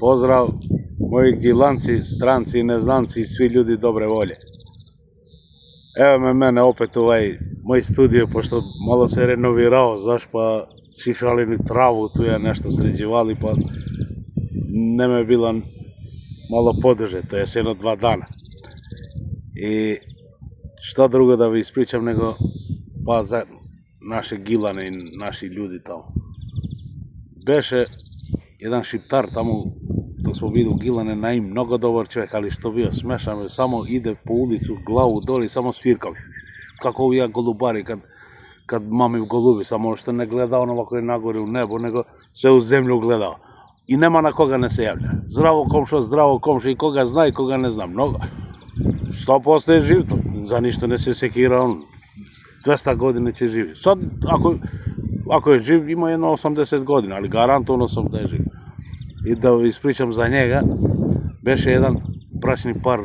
Pozdrav moji gilanci, stranci i neznanci i svi ljudi dobre volje. Evo me mene opet u ovaj moj studio, pošto malo se renovirao, znaš, pa šišali ni travu, tu je nešto sređivali, pa ne me bila malo poduže, to je jedno 2 dana. I šta drugo da vi ispričam nego pa za naše gilane i naši ljudi tamo. Beše jedan šiptar tamo, dok smo bili u Gilane, Naim, mnogo dobar čovjek, ali što bio smešan, samo ide po ulicu, glavu doli, samo svirka. Kako ovi golubari kad mami golubi, samo što ne gleda ono ovako je nagore u nebo, nego sve u zemlju gledao. I nema na koga ne se javlja. Zdravo komšo, i koga zna i koga ne zna. Mnogo. 100% je živ, za ništa ne se sekira, on 200 godina će živi. Sad, ako je živ, ima jedno 80 godina, ali garantovano sam da je živ. I da ispričam za njega, beše jedan bračni par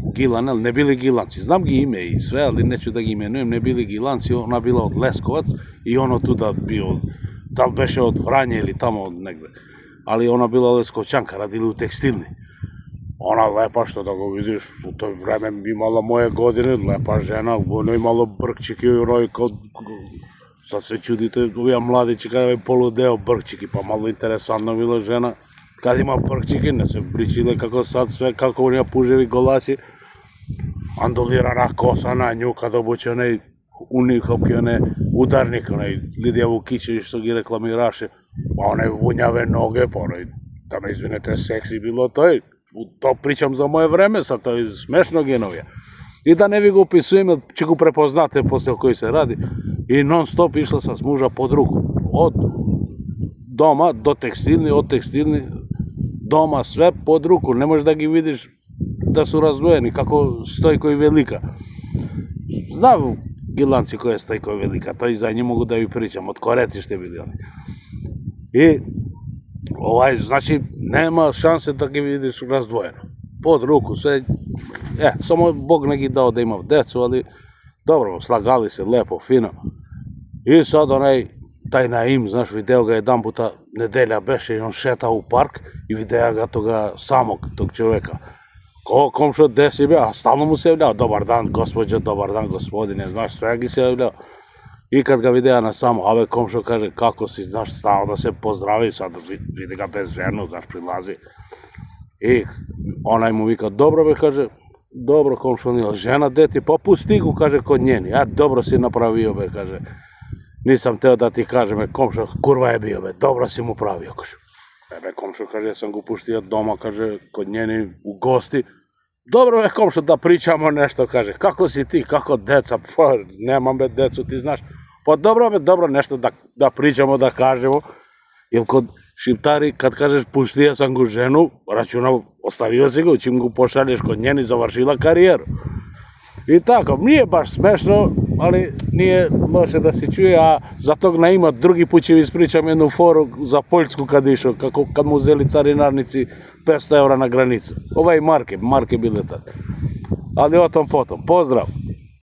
u Gilane, ali ne bili Gilanci. Znam gi ime i sve, ali neću da gi imenujem, ne bili Gilanci, ona bila od Leskovac i ono tu da bio, da li beše od Vranje ili tamo od negde. Ali ona bila Leskovčanka, radili u tekstilni. Ona lepa, što da go vidiš, u toj vreme imala moje godine, lepa žena, ono imalo brkčike u roj, sad se čudite, ovija mladići kada je poludeo brkčiki, pa malo interesantno bila žena. Kad ima brkčiki, ne se pričile kako sad sve, kako oni puževi golači, andolirana kosa na nju, kad obuće onaj unihovki, onaj udarnik, onaj Lidija Vukićević što gi reklamiraše, pa onaj vunjave noge, pa onaj, da me izvinete, seksi bilo to je. To pričam za moje vreme, sad to je smešno genovija. I da ne vi ga upisujem, jer će ga prepoznate posle o kojoj se radi. I non stop išla sam s muža pod ruku. Od doma do tekstilni, od tekstilni doma, sve pod ruku. Ne možeš da gi vidiš da su razdvojeni, kako Stojko i Velika. Znam Gilanci koja je Stojko i Velika, to i za njih mogu da ju pričam, od Koretište bili oni. I znači, nema šanse da ga vidiš razdvojeno. Pod ruku, sve, samo Bog ne gi dao da ima decu, ali dobro, slagali se lepo, fino. I sad taj Naim, znaš, video ga jedan puta, nedelja beše i on šetao u park i video ga toga samog, tog čoveka. Komšo, gde si bio? A stalno mu se javljao, dobar dan, gospođo, dobar dan, gospodine, znaš, sve gi se javljao. I kad ga videa na samo, ove komšo kaže, kako si, znaš, stao da se pozdravi, sad vidi ga bez ženu, znaš, prilazi. I onaj mu vika, dobro be, kaže, dobro komšo, nije žena, deti, pa pusti gu, kaže, kod njeni, dobro si napravio be, kaže, nisam teo da ti kažem, komšo, kurva je bio be, dobro si mu pravio, kaže. Komšo, kaže, ja sam ga puštio doma, kaže, kod njeni u gosti, dobro be, komšo, da pričamo nešto, kaže, kako si ti, kako deca, pa nemam be decu, ti znaš, pa dobro be, dobro, nešto da pričamo, da kažemo, jer kod šiptari, kad kažeš puštio sam ga ženu, računao, ostavio si ga, čim ga pošalješ kod njeni, završila karijeru. I tako, nije baš smešno, ali nije loše da se čuje, a za tog Naima drugi put će vi ispričam jednu foru za Poljsku kad išao, kad mu uzeli carinarnici 500 € na granicu. Marke bile tad. Ali o tom potom. Pozdrav!